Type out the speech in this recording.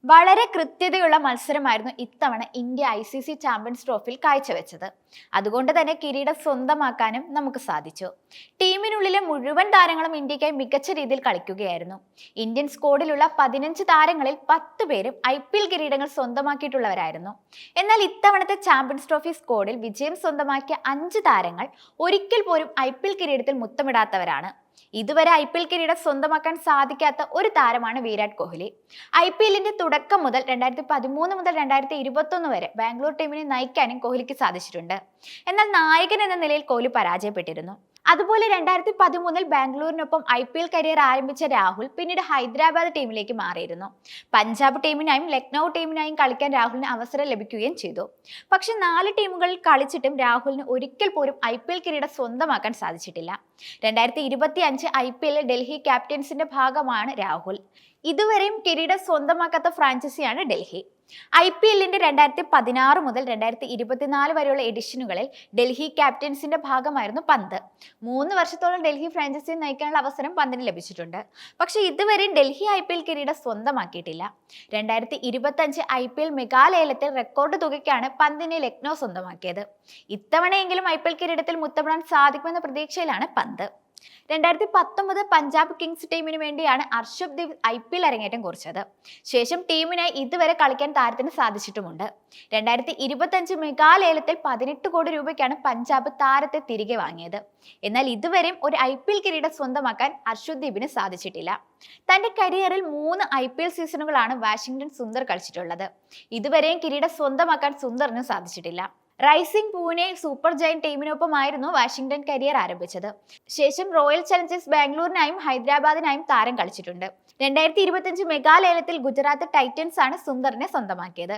വളരെ കൃത്യതയുള്ള മത്സരമായിരുന്നു ഇത്തവണ ഇന്ത്യ ICC ചാമ്പ്യൻസ് ട്രോഫിയിൽ കാഴ്ചവെച്ചത്. അതുകൊണ്ട് തന്നെ കിരീടം സ്വന്തമാക്കാനും നമുക്ക് സാധിച്ചു. ടീമിനുള്ളിലെ മുഴുവൻ താരങ്ങളും ഇന്ത്യക്കായി മികച്ച രീതിയിൽ കളിക്കുകയായിരുന്നു. ഇന്ത്യൻ സ്ക്വാഡിലുള്ള 15 താരങ്ങളിൽ 10 പേരും IPL കിരീടങ്ങൾ സ്വന്തമാക്കിയിട്ടുള്ളവരായിരുന്നു. എന്നാൽ ഇത്തവണത്തെ ചാമ്പ്യൻസ് ട്രോഫി സ്ക്വാഡിൽ വിജയം സ്വന്തമാക്കിയ 5 താരങ്ങൾ ഒരിക്കൽ പോലും IPL കിരീടത്തിൽ മുത്തമിടാത്തവരാണ്. ഇതുവരെ IPL കിരീടം സ്വന്തമാക്കാൻ സാധിക്കാത്ത ഒരു താരമാണ് വിരാട് കോഹ്ലി. IPLന്റെ തുടക്കം മുതൽ 2013 മുതൽ 2021 വരെ ബാംഗ്ലൂർ ടീമിനെ നയിക്കാനും കോഹ്ലിക്ക് സാധിച്ചിട്ടുണ്ട്. എന്നാൽ നായകൻ എന്ന നിലയിൽ കോഹ്ലി പരാജയപ്പെട്ടിരുന്നു. അതുപോലെ 2013 ബാംഗ്ലൂരിനൊപ്പം IPL കരിയർ ആരംഭിച്ച രാഹുൽ പിന്നീട് ഹൈദരാബാദ് ടീമിലേക്ക് മാറിയിരുന്നു. പഞ്ചാബ് ടീമിനായും ലക്നൗ ടീമിനായും കളിക്കാൻ രാഹുലിന് അവസരം ലഭിക്കുകയും ചെയ്തു. പക്ഷെ 4 ടീമുകളിൽ കളിച്ചിട്ടും രാഹുലിന് ഒരിക്കൽ പോലും IPL കിരീടം സ്വന്തമാക്കാൻ സാധിച്ചിട്ടില്ല. 2025 IPL ഡൽഹി ക്യാപിറ്റൽസിന്റെ ഭാഗമാണ് രാഹുൽ. ഇതുവരെയും കിരീടം സ്വന്തമാക്കാത്ത ഫ്രാഞ്ചൈസിയാണ് ഡൽഹി. IPLന്റെ 2016 മുതൽ 2024 വരെയുള്ള എഡിഷനുകളിൽ ഡൽഹി ക്യാപിറ്റൽസിന്റെ ഭാഗമായിരുന്നു പന്ത്. 3 വർഷത്തോളം ഡൽഹി ഫ്രാഞ്ചൈസിയെ നയിക്കാനുള്ള അവസരം പന്തിന് ലഭിച്ചിട്ടുണ്ട്. പക്ഷെ ഇതുവരെയും ഡൽഹി IPL കിരീടം സ്വന്തമാക്കിയിട്ടില്ല. 2025 IPL മെഗാലേലത്തിൽ റെക്കോർഡ് തുകയ്ക്കാണ് പന്തിനെ ലക്നൗ സ്വന്തമാക്കിയത്. ഇത്തവണയെങ്കിലും IPL കിരീടത്തിൽ മുത്തമിടാൻ സാധിക്കുമെന്ന പ്രതീക്ഷയിലാണ് പന്ത്. 2019 പഞ്ചാബ് കിങ്സ് ടീമിന് വേണ്ടിയാണ് അർഷദ് ദേവ് IPL അരങ്ങേറ്റം കുറിച്ചത്. ശേഷം ടീമിനായി ഇതുവരെ കളിക്കാൻ താരത്തിന് സാധിച്ചിട്ടുമുണ്ട്. 2025 മെഗാലേലത്തിൽ 18 കോടി രൂപയ്ക്കാണ് പഞ്ചാബ് താരത്തെ തിരികെ വാങ്ങിയത്. എന്നാൽ ഇതുവരെയും ഒരു IPL കിരീടം സ്വന്തമാക്കാൻ അർഷദ് ദേവിന് സാധിച്ചിട്ടില്ല. തന്റെ കരിയറിൽ 3 IPL സീസണുകളാണ് വാഷിംഗ്ടൺ സുന്ദർ കളിച്ചിട്ടുള്ളത്. ഇതുവരെയും കിരീടം സ്വന്തമാക്കാൻ സുന്ദറിന് സാധിച്ചിട്ടില്ല. റൈസിംഗ് പൂനെ സൂപ്പർ ജയന്റ് ടീമിനൊപ്പമായിരുന്നു വാഷിംഗ്ടൺ കരിയർ ആരംഭിച്ചത്. ശേഷം റോയൽ ചലഞ്ചേഴ്സ് ബാംഗ്ലൂരിനായും ഹൈദരാബാദിനായും താരം കളിച്ചിട്ടുണ്ട്. 2025 മെഗാലേലത്തിൽ ഗുജറാത്ത് ടൈറ്റൻസ് ആണ് സുന്ദറിനെ സ്വന്തമാക്കിയത്.